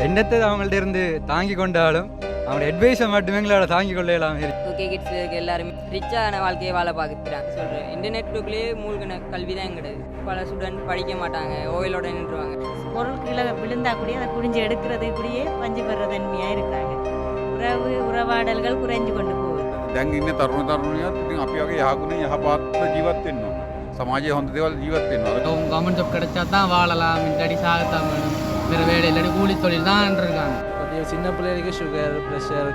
என்னத்தை அவங்கள்ட்ட இருந்து தாங்கி கொண்டாலும் அவங்களோட அட்வைஸை மட்டுமே எங்களால் தாங்கி கொள்ளலாம். ஓகே கிட்ஸ் எல்லாருமே ரிச்சான வாழ்க்கையை வாழ பார்க்குறாங்க சொல்கிறேன். இன்டர்நெட்டுக்குள்ளேயே மூழ்கின கல்வி தான் கிடையாது. பல ஸ்டூடெண்ட் படிக்க மாட்டாங்க, ஓயிலோட நின்றுவாங்க. பொருட்களை விழுந்தா கூடிய அதை குடிஞ்சு எடுக்கிறது கூடயே பஞ்சு பெற தன்மையாக இருக்கிறாங்க. உறவாடல்கள் குறைஞ்சு கொண்டு போகுது. දැන් ඉන්න තරුණ තරුණියත් ඉතින් අපි වගේ යහගුණ යහපාත්‍ර ජීවත් වෙන්න ඕන. සමාජයේ හොඳ දේවල් ජීවත් වෙන්න ඕන. கவர்மெண்ட் ஜாப் கிடைச்சா தான் வாழலாம், இல்லாட்டி சாகத்தான் வேணும். வேறு வேலை இல்லாட்டி கூலி தொழில் தான் இருக்காங்க. சின்ன பிள்ளைகளுக்கு சுகர், ப்ரெஷர்,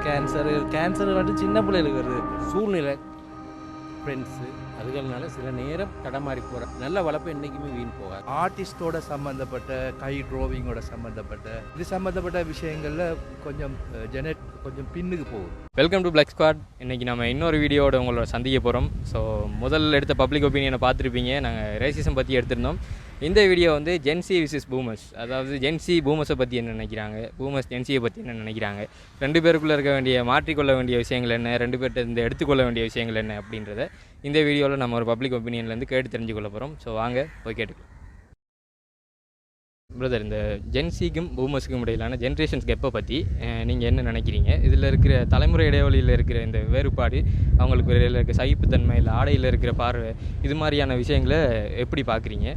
கேன்சர் வந்து சின்ன பிள்ளைகளுக்கு வருது. சூழ்நிலை, ஃப்ரெண்ட்ஸு அதுகள்னால சில நேரம் தடமாறி போகிற நல்ல வளர்ப்பு என்றைக்குமே வீண் போகாது. ஆர்டிஸ்டோட சம்மந்தப்பட்ட கை ட்ராவிங்கோட சம்மந்தப்பட்ட இது சம்மந்தப்பட்ட விஷயங்களில் கொஞ்சம் ஜெனட் கொஞ்சம் பின்னுக்கு போகுது. Welcome to Black Squad. இன்றைக்கி நம்ம இன்னொரு வீடியோவோட உங்களோட சந்திக்க போகிறோம். ஸோ முதல் எடுத்த பப்ளிக் ஒப்பீனியனை பார்த்துருப்பீங்க. நாங்கள் ரேசிசம் பற்றி எடுத்திருந்தோம். இந்த வீடியோ வந்து ஜென்சி விசஸ் பூமர்ஸ், அதாவது ஜென்சி பூமர்ஸை பற்றி என்ன நினைக்கிறாங்க, பூமர்ஸ் ஜென்சியை பற்றி என்ன நினைக்கிறாங்க, ரெண்டு பேருக்குள்ளே இருக்க வேண்டிய மாற்றிக்கொள்ள வேண்டிய விஷயங்கள் என்ன, ரெண்டு பேர்கிட்ட இருந்து எடுத்துக்கொள்ள வேண்டிய விஷயங்கள் என்ன அப்படின்றத இந்த வீடியோவில் நம்ம ஒரு பப்ளிக் ஒப்பீனியன்லேருந்து கேட்டு தெரிஞ்சுக்கொள்ள போகிறோம். ஸோ வாங்க போய் கேட்டுக்கலாம். பிரதர், இந்த ஜென்சிக்கும் பூமர்ஸுக்கும் இடையிலான ஜென்ரேஷன்ஸ் கேப்பை பற்றி நீங்கள் என்ன நினைக்கிறீங்க? இதில் இருக்கிற தலைமுறை இடைவெளியில் இருக்கிற இந்த வேறுபாடு, அவங்களுக்கு இடையில் இருக்கிற சகிப்புத்தன்மை, இல்லை ஆடையில் இருக்கிற பார்வை, இது மாதிரியான விஷயங்களை எப்படி பார்க்குறீங்க?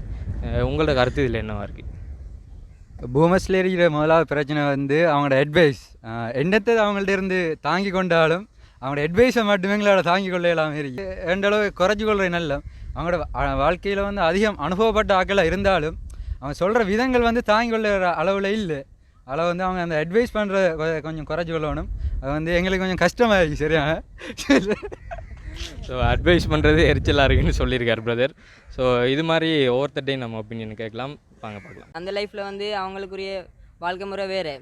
உங்களோட கருத்து இதில் என்னவாக இருக்குது? பூமர்ஸில் இருக்கிற முதலாவது பிரச்சனை வந்து அவங்களோட அட்வைஸ். என்னத்தை அவங்கள்ட்ட இருந்து தாங்கி கொண்டாலும் அவங்களோட அட்வைஸை மட்டுமே எங்களால் தாங்கி கொள்ளலாம். ரெண்டளவு குறைச்சி கொள்கிற நல்ல அவங்களோட வாழ்க்கையில் வந்து அதிகம் அனுபவப்பட்ட ஆக்களாக இருந்தாலும் அவங்க சொல்கிற விதங்கள் வந்து தாங்கி கொள்ளுற அளவில் இல்லை. அதில் வந்து அவங்க அந்த அட்வைஸ் பண்ணுற கொஞ்சம் குறைச்சி கொள்ளணும். அது வந்து எங்களுக்கு கொஞ்சம் கஷ்டமாகிடுச்சு. சரியா? ஸோ அட்வைஸ் பண்ணுறது எரிச்சலாக இருக்குன்னு சொல்லியிருக்கார் பிரதர். ஸோ இது மாதிரி ஒவ்வொருத்தட்டையும் நம்ம ஒப்பீனியன் கேட்கலாம், வாங்க பார்க்கலாம். அந்த லைஃப்பில் வந்து அவங்களுக்குரிய வாழ்க்கை முறை வேறு.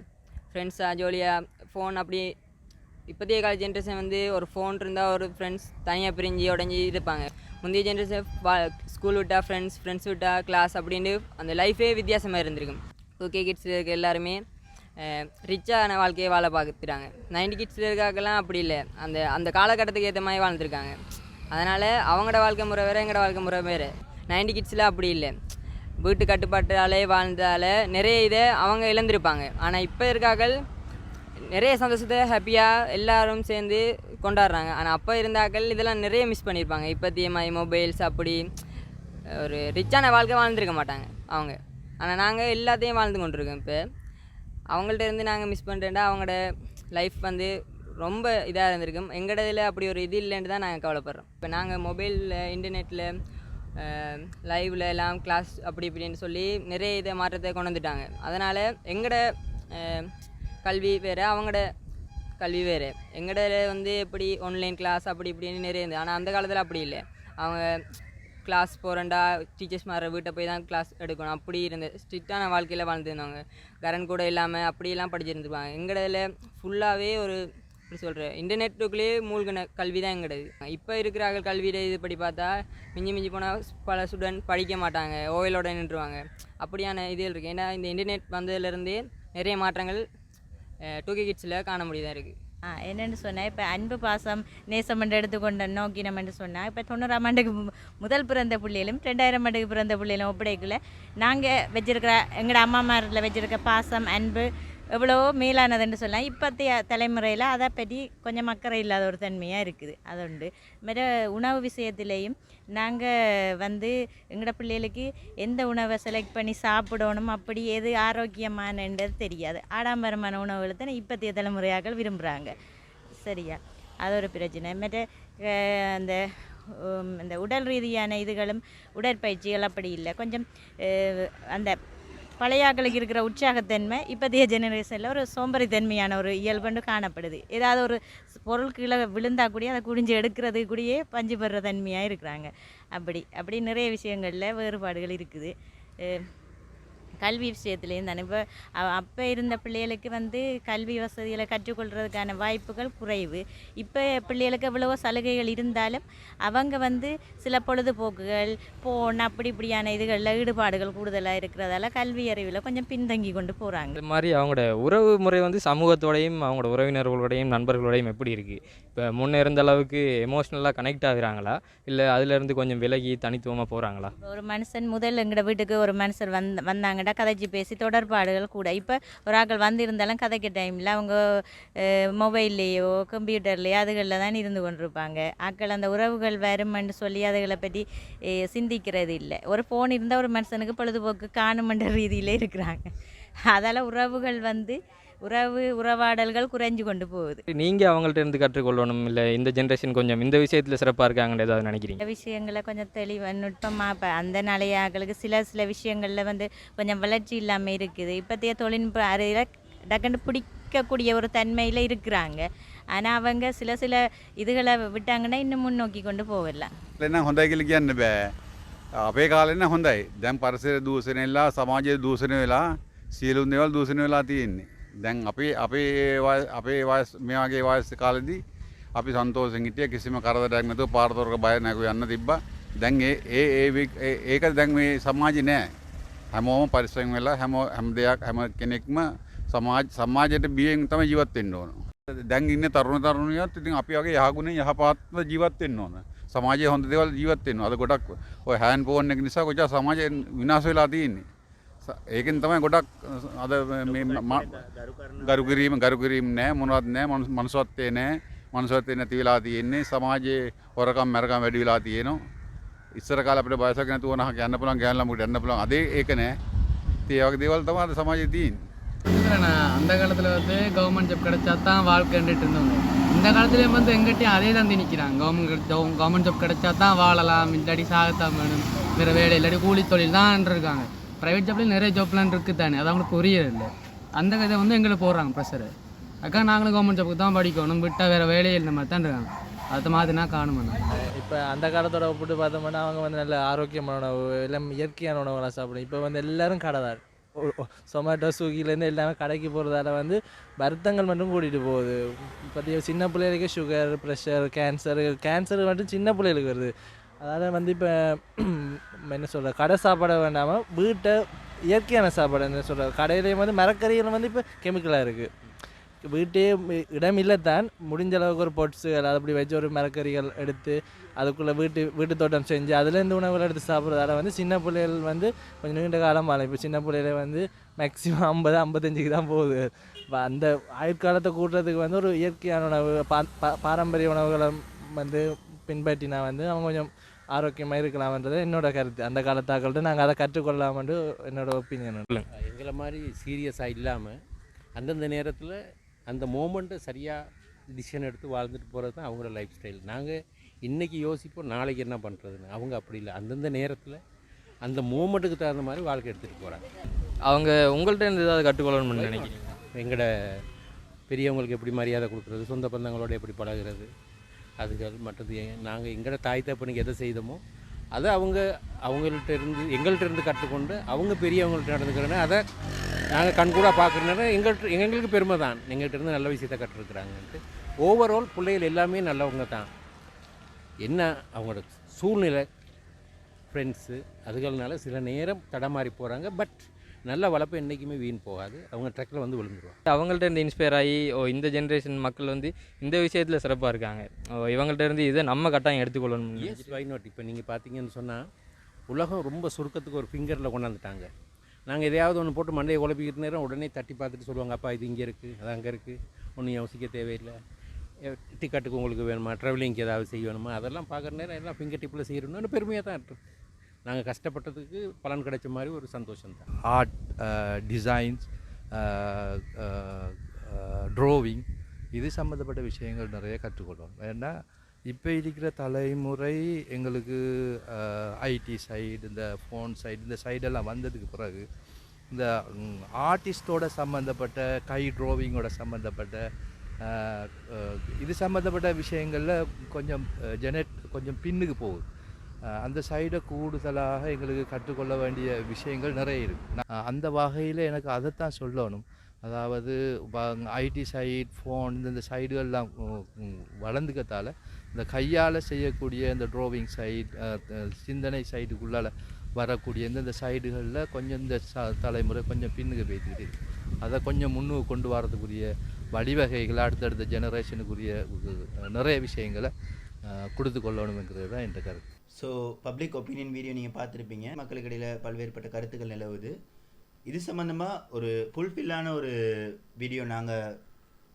ஃப்ரெண்ட்ஸாக ஜோலியாக ஃபோன் அப்படி. இப்போதைய கால ஜென்ரேஷன் வந்து ஒரு ஃபோன் இருந்தால் ஒரு ஃப்ரெண்ட்ஸ் தனியாக பிரிஞ்சு உடஞ்சி இருப்பாங்க. முந்தைய ஜென்ரேஷன் ஸ்கூல் விட்டா ஃப்ரெண்ட்ஸ் விட்டா கிளாஸ் அப்படின்ட்டு அந்த லைஃபே வித்தியாசமாக இருந்திருக்கும். ஓகே கிட்ஸில் இருக்க எல்லாருமே ரிச்சான வாழ்க்கையை வாழ பார்க்குறாங்க. 90 கிட்ஸில் இருக்காக்கெல்லாம் அப்படி இல்லை. அந்த காலகட்டத்துக்கு ஏற்ற மாதிரி வாழ்ந்துருக்காங்க. அதனால் அவங்களோட வாழ்க்கை முறை வேறு, எங்களோட வாழ்க்கை முறை வேறு. 90 கிட்ஸில் அப்படி இல்லை. வீட்டு கட்டுப்பாட்டாலே வாழ்ந்ததால் நிறைய இதை அவங்க இழந்திருப்பாங்க. ஆனால் இப்போ இருக்காக்கள் நிறைய சந்தோஷத்தை ஹாப்பியாக எல்லோரும் சேர்ந்து கொண்டாடுறாங்க. ஆனால் அப்போ இருந்தாக்கள் இதெல்லாம் நிறைய மிஸ் பண்ணியிருப்பாங்க. இப்போத்திய மாதிரி மொபைல்ஸ் அப்படி ஒரு ரிச்சான வாழ்க்கை வாழ்ந்துருக்க மாட்டாங்க அவங்க. ஆனால் நாங்கள் எல்லாத்தையும் வாழ்ந்து கொண்டிருக்கோம். இப்போ அவங்கள்ட்ட இருந்து நாங்கள் மிஸ் பண்ணுறேன்டா அவங்களோட லைஃப் வந்து ரொம்ப இதாக இருந்திருக்கும். எங்களதில் அப்படி ஒரு இது இல்லைன்னு தான் நாங்கள் கவலைப்படுறோம். இப்போ நாங்கள் மொபைலில், இன்டர்நெட்டில், லைவில் எல்லாம் கிளாஸ் அப்படி இப்படின்னு சொல்லி நிறைய இதை மாற்றத்தை கொண்டு வந்துட்டாங்க. அதனால் எங்களோட கல்வி வேறு, அவங்களோட கல்வி வேறு. எங்களோட வந்து எப்படி ஆன்லைன் கிளாஸ் அப்படி இப்படின்னு நிறைய இருந்தது. ஆனால் அந்த காலத்தில் அப்படி இல்லை. அவங்க கிளாஸ் போகிறேன்டா டீச்சர்ஸ் மாற வீட்டை போய் தான் கிளாஸ் எடுக்கணும் அப்படி இருந்த ஸ்ட்ரிக்டான வாழ்க்கையில் வாழ்ந்துருந்தவங்க. கரண்ட் கூட இல்லாமல் அப்படியெல்லாம் படிச்சிருந்துருப்பாங்க. எங்களதில் ஃபுல்லாகவே ஒரு எப்படி சொல்கிறேன், இன்டர்நெட்டுக்குள்ளேயே மூழ்கின கல்வி தான் எங்களது. இப்போ இருக்கிறார்கள் கல்வியில் இது படி பார்த்தா மிஞ்சி போனால் பல ஸ்டூடெண்ட் படிக்க மாட்டாங்க, ஓயிலோட நின்றுவாங்க. அப்படியான இதில் இருக்குது. ஏன்னா இந்த இன்டர்நெட் வந்ததுலேருந்தே நிறைய மாற்றங்கள் 2K கிட்ஸில் காண முடியதான் இருக்குது. என்னென்னு சொன்னால், இப்போ அன்பு பாசம் நேசம் என்று எடுத்துக்கொண்ட நோக்கினம் என்று சொன்னால், இப்போ 90ஆம் ஆண்டுக்கு முதல் பிறந்த பிள்ளைகளும் 2000 ஆண்டுக்கு பிறந்த பிள்ளைகளும் ஒப்படைக்கல நாங்கள் வச்சுருக்கிற எங்களோட அம்மாமாரில் வச்சுருக்க பாசம் அன்பு எவ்வளவோ மேலானதுன்னு சொல்லலாம். இப்போத்தைய தலைமுறையில் அதை பற்றி கொஞ்சம் அக்கறை இல்லாத ஒரு தன்மையாக இருக்குது. அது உண்டு. மற்ற உணவு விஷயத்துலேயும் நாங்கள் வந்து எங்களோட பிள்ளைகளுக்கு எந்த உணவை செலக்ட் பண்ணி சாப்பிடணும், அப்படி எது ஆரோக்கியமானன்றது தெரியாது. ஆடம்பரமான உணவுகளை தான் இப்போத்தைய தலைமுறையாக விரும்புகிறாங்க. சரியா? அது ஒரு பிரச்சனை. மற்ற அந்த உடல் ரீதியான இதுகளும் உடற்பயிற்சிகள் அப்படி இல்லை. கொஞ்சம் அந்த பழையாக்களுக்கு இருக்கிற உற்சாகத்தன்மை இப்போதைய ஜெனரேஷனில் ஒரு சோம்பறித்தன்மையான ஒரு இயல்புன்னு காணப்படுது. ஏதாவது ஒரு பொருள் கீழே விழுந்தா கூடிய அதை குடிஞ்சு எடுக்கிறது கூடயே பஞ்சு பெற தன்மையாக இருக்கிறாங்க. அப்படி நிறைய விஷயங்களில் வேறுபாடுகள் இருக்குது. கல்வி விஷயத்துலேயும் தானே. இப்போ அப்போ இருந்த பிள்ளைகளுக்கு வந்து கல்வி வசதிகளை கற்றுக்கொள்கிறதுக்கான வாய்ப்புகள் குறைவு. இப்போ பிள்ளைகளுக்கு எவ்வளவோ சலுகைகள் இருந்தாலும் அவங்க வந்து சில பொழுதுபோக்குகள் இப்படியான இதுகளில் ஈடுபாடுகள் கூடுதலாக இருக்கிறதால கல்வி அறிவில் கொஞ்சம் பின்தங்கி கொண்டு போகிறாங்க. இது மாதிரி அவங்களோட உறவு முறை வந்து சமூகத்தோடையும் அவங்களோட உறவினர்களோடையும் நண்பர்களோடையும் எப்படி இருக்குது? இப்போ முன்னே இருந்த அளவுக்கு எமோஷ்னலாக கனெக்ட் ஆகுறாங்களா, இல்லை அதிலேருந்து கொஞ்சம் விலகி தனித்துவமாக போகிறாங்களா? ஒரு மனுஷன் முதல் எங்களோட வீட்டுக்கு ஒரு மனுஷன் வந்தாங்கடா இருந்தால் கதைச்சி பேசி தொடர்பாடுகள் கூட. இப்போ ஒரு ஆக்கள் வந்திருந்தாலும் கதைக்க டைமில் அவங்க மொபைல்லையோ கம்ப்யூட்டர்லேயோ அதுகளில் தான் இருந்து கொண்டிருப்பாங்க. ஆக்கள் அந்த உறவுகள் வருமென்று சொல்லி அதுகளை பற்றி சிந்திக்கிறது இல்லை. ஒரு ஃபோன் இருந்தால் ஒரு மனுஷனுக்கு பொழுதுபோக்கு காணுமென்ற ரீதியில் இருக்கிறாங்க. அதால் உறவுகள் உறவாடல்கள் குறைஞ்சு கொண்டு போகுது. நீங்கள் அவங்கள்ட்ட இருந்து கற்றுக்கொள்ளணும், இல்லை இந்த ஜென்ரேஷன் கொஞ்சம் இந்த விஷயத்தில் சிறப்பாக இருக்காங்கன்னு ஏதாவது நினைக்கிறீங்க? இந்த விஷயங்களை கொஞ்சம் தெளிவாக நுட்பமாக இப்போ அந்த நாளையாக்களுக்கு சில விஷயங்களில் கொஞ்சம் வளர்ச்சி இல்லாமல் இருக்குது. இப்போதைய தொழில்நுட்ப அறிவில் டக்குன்னு பிடிக்கக்கூடிய ஒரு தன்மையில் இருக்கிறாங்க. ஆனால் அவங்க சில இதுகளை விட்டாங்கன்னா இன்னும் முன்னோக்கி கொண்டு போகலாம். එන්න හොඳයි කියලා කියන්න බෑ. අපේ කාලේ නම් හොඳයි. දැන් පරිසර දූෂණය වෙලා සමාජයේ දූෂණය වෙලා සියලුම දේවල් දූෂණය වෙලා තියෙන්නේ. දැන් අපේ වයස් මේ වගේ වයස් කාලෙදී අපි සන්තෝෂෙන් හිටිය කිසිම කරදරයක් නැතුව පාරතොරක බය නැතුව යන්න තිබ්බා. දැන් ඒක දැන් මේ සමාජේ නෑ. හැමෝම පරිස්සම් වෙලා හැම දෙයක් හැම කෙනෙක්ම සමාජයට බියෙන් තමයි ජීවත් වෙන්න ඕන. දැන් ඉන්න තරුණියත් ඉතින් අපි වගේ යහගුණෙන් යහපත්ව ජීවත් වෙන්න ඕන. සමාජයේ හොඳ දේවල් ජීවත් වෙන්න. අද ගොඩක් ඔය හෑන්ඩ් ෆෝන් එක නිසා කොච්චර සමාජය විනාශ වෙලා තියෙන්නේ. ඒකෙන් තමයි ගොඩක් අද මේ ගරු කිරීම නෑ, මොනවත් නෑ, මනුස්සත්වයේ නෑ, මනුස්සත්වයේ නැති වෙලා තියෙන්නේ. සමාජයේ හොරකම් මරකම් වැඩි වෙලා තියෙනවා. ඉස්සර කාලේ අපිට බයසක් නැතුව නහ යන්න පුළුවන්, ගෑනු ළමකට යන්න පුළුවන්. අද ඒක නෑ. ඉතින් ඒ වගේ දේවල් තමයි අද සමාජයේ තියෙන්නේ. அந்த காலத்தில் வந்து கவர்மெண்ட் ஜாப் கிடைச்சா தான் வாழ்க்கைன்ட்டு இருந்தவங்க. இந்த காலத்துலேயும் வந்து எங்கிட்டையும் அதே தான் திணிக்கிறாங்க. கவர்மெண்ட் ஜாப் கிடைச்சா தான் வாழலாம், இல்லாட்டி சாகத்தான் வேணும், வேறு வேலை இல்லாட்டி கூலி தொழில் தான் இருக்காங்க. ப்ரைவேட் ஜாப்லேயும் நிறைய ஜாப்லாம் இருக்குது தானே, அது அவங்களுக்கு புரியல. அந்த கதை வந்து எங்களுக்கு போடுறாங்க ப்ரெஷரு. அக்கா நாங்களும் கவர்மெண்ட் ஜாப்புக்கு தான் படிக்கணும், விட்டால் வேறு வேலையே இல்லை மாதிரி தான் இருக்காங்க. அது மாதிரினா காணுமண்ணா. இப்போ அந்த காலத்தோட ஒப்பிட்டு பார்த்தோம்னா அவங்க வந்து நல்ல ஆரோக்கியமான உணவு, எல்லாம் இயற்கையான உணவுலாம் சாப்பிடும். இப்போ வந்து எல்லோரும் கடை தான். சொமேட்டோ ஸ்விக்கிலேருந்து எல்லாமே கடைக்கு போகிறதால வந்து வருத்தங்கள் மட்டும் கூட்டிகிட்டு போகுது. இப்போ சின்ன பிள்ளைகளுக்கு சுகர், ப்ரெஷர், கேன்சர் மட்டும் சின்ன பிள்ளைகளுக்கு வருது. அதனால் வந்து இப்போ என்ன சொல்கிற, கடை சாப்பாடை வேண்டாமல் வீட்டை இயற்கையான சாப்பாடு என்ன சொல்கிற, கடையிலேயும் வந்து மரக்கறிகள் வந்து இப்போ கெமிக்கலாக இருக்குது. வீட்டே இடம் இல்லை தான், முடிஞ்ச அளவுக்கு ஒரு பொட்ஸு அதாவது அப்படி வச்சு ஒரு மரக்கறிகள் எடுத்து அதுக்குள்ளே வீட்டு தோட்டம் செஞ்சு அதுலேருந்து உணவுகள் எடுத்து சாப்பிட்றதால வந்து சின்ன பிள்ளைகள் வந்து கொஞ்சம் நீண்ட காலம் ஆகலாம். இப்போ சின்ன பிள்ளைகள வந்து மேக்ஸிமம் 50-55 தான் போகுது. இப்போ அந்த ஆயுட்காலத்தை கூட்டுறதுக்கு வந்து ஒரு இயற்கையான உணவு, பாரம்பரிய உணவுகளை வந்து பின்பற்றினா வந்து அவங்க கொஞ்சம் ஆரோக்கியமாக இருக்கலாம்ன்றது என்னோட கருத்து. அந்த காலத்தாக்கள்கிட்ட நாங்கள் அதை கற்றுக்கொள்ளலாம்னு என்னோட ஒப்பீனியன். எங்களை மாதிரி சீரியஸாக இல்லாமல் அந்தந்த நேரத்தில் அந்த மோமெண்ட்டை சரியாக டிசிஷன் எடுத்து வாழ்ந்துட்டு போகிறது தான் அவங்களோட லைஃப் ஸ்டைல். நாங்கள் இன்றைக்கி யோசிப்போம் நாளைக்கு என்ன பண்ணுறதுன்னு. அவங்க அப்படி இல்லை, அந்தந்த நேரத்தில் அந்த மூமெண்ட்டுக்கு தகுந்த மாதிரி வாழ்க்கை எடுத்துகிட்டு போகிறாங்க. அவங்க உங்கள்கிட்ட இருந்து ஏதாவது கற்றுக்கொள்ளணும்னு நினைக்கிறீங்க? எங்களோட பெரியவங்களுக்கு எப்படி மரியாதை கொடுக்குறது, சொந்த பந்தங்களோட எப்படி பழகிறது, அதுகள் மற்றது நாங்கள் எங்களோட தாய் தப்பனுக்கு எதை செய்தோமோ அதை எங்கள்கிட்ட இருந்து கற்றுக்கொண்டு அவங்க பெரியவங்கள்ட்ட நடந்துக்கிறேன்னு அதை நாங்கள் கண்கூட பார்க்குறதுனால எங்களுக்கு பெருமை தான். எங்கள்கிட்ட இருந்து நல்ல விஷயத்தை கற்றுருக்குறாங்கன்ட்டு. ஓவரால் பிள்ளைகள் எல்லாமே நல்லவங்க தான். என்ன அவங்களோட சூழ்நிலை, ஃப்ரெண்ட்ஸு அதுகள்னால சில நேரம் தடமாறி போகிறாங்க. பட் நல்ல வளர்ப்பு என்றைக்குமே வீண் போகாது. அவங்க ட்ரக்கில் வந்து விழுந்துருவாங்க. அவங்கள்ட்ட இருந்து இன்ஸ்பயர் ஆகி இந்த ஜென்ரேஷன் மக்கள் வந்து இந்த விஷயத்தில் சிறப்பாக இருக்காங்க, இவங்கள்ட்ட இருந்து இதை நம்ம கட்டாயம் எடுத்துக்கொள்ளணும். S, why not. இப்போ நீங்கள் பார்த்தீங்கன்னு சொன்னால் உலகம் ரொம்ப சுருக்கத்துக்கு ஒரு ஃபிங்கரில் கொண்டாந்துட்டாங்க. நாங்கள் எதையாவது ஒன்று போட்டு மண்டையை குழப்பிக்கிட்டு நேரம் உடனே தட்டி பார்த்துட்டு சொல்லுவாங்க, அப்பா இது இங்கே இருக்குது, அது அங்கே இருக்குது, ஒன்றும் யோசிக்க தேவையில்லை. டிக்கெட்டுக்கு உங்களுக்கு வேணுமா, ட்ராவலிங்க்கு ஏதாவது செய்ய வேணுமா, அதெல்லாம் பார்க்குற நேரம் எல்லாம் ஃபிங்கர் டிப்பில் செய்யணும்னு பெருமையாக தான் இருக்குது. நாங்கள் கஷ்டப்பட்டதுக்கு பலன் கிடைச்ச மாதிரி ஒரு சந்தோஷம் தான். ஆர்ட், டிசைன்ஸ், ட்ராவிங் இது சம்மந்தப்பட்ட விஷயங்கள் நிறைய கற்றுக்கொள்வோம். ஏன்னா இப்போ இருக்கிற தலைமுறை எங்களுக்கு ஐடி சைடு, இந்த ஃபோன் சைடு, இந்த சைடெல்லாம் வந்ததுக்கு பிறகு இந்த ஆர்டிஸ்டோட சம்மந்தப்பட்ட ட்ராவிங்கோட சம்மந்தப்பட்ட இது சம்மந்தப்பட்ட விஷயங்களில் கொஞ்சம் பின்னுக்கு போகுது. அந்த சைடை கூடுதலாக எங்களுக்கு கற்றுக்கொள்ள வேண்டிய விஷயங்கள் நிறைய இருக்குது. அந்த வகையில் எனக்கு அதைத்தான் சொல்லணும். அதாவது ஐடி சைட், ஃபோன் இந்த சைடுகள்லாம் வளர்ந்துக்கத்தால் இந்த கையால் செய்யக்கூடிய இந்த ட்ராவிங் சைட், சிந்தனை சைடுக்குள்ளால் வரக்கூடிய இந்த சைடுகளில் கொஞ்சம் இந்த தலைமுறை கொஞ்சம் பின்னுக்கு போய்த்துக்கிட்டு இருக்குது. அதை கொஞ்சம் முன்னுக்கு கொண்டு வரதுக்குரிய வழிவகைகளை அடுத்தடுத்த ஜெனரேஷனுக்குரிய நிறைய விஷயங்களை கொடுத்து கொள்ளணுங்கிறது தான் என்ற கருத்து. ஸோ பப்ளிக் ஒப்பீனியன் வீடியோ நீங்கள் பார்த்துருப்பீங்க. மக்களுக்கிடையில் பல்வேறுபட்ட கருத்துக்கள் நிலவுது. இது சம்மந்தமாக ஒரு ஃபுல்ஃபில்லான ஒரு வீடியோ நாங்கள்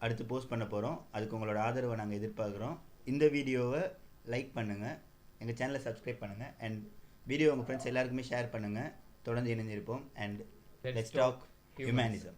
அடுத்து போஸ்ட் பண்ண போகிறோம். அதுக்கு உங்களோட ஆதரவை நாங்கள் எதிர்பார்க்குறோம். இந்த வீடியோவை லைக் பண்ணுங்கள், எங்கள் சேனலை சப்ஸ்கிரைப் பண்ணுங்கள், அண்ட் வீடியோ உங்கள் ஃப்ரெண்ட்ஸ் எல்லாருக்குமே ஷேர் பண்ணுங்கள். தொடர்ந்து இணைஞ்சிருப்போம். And let's talk humanism.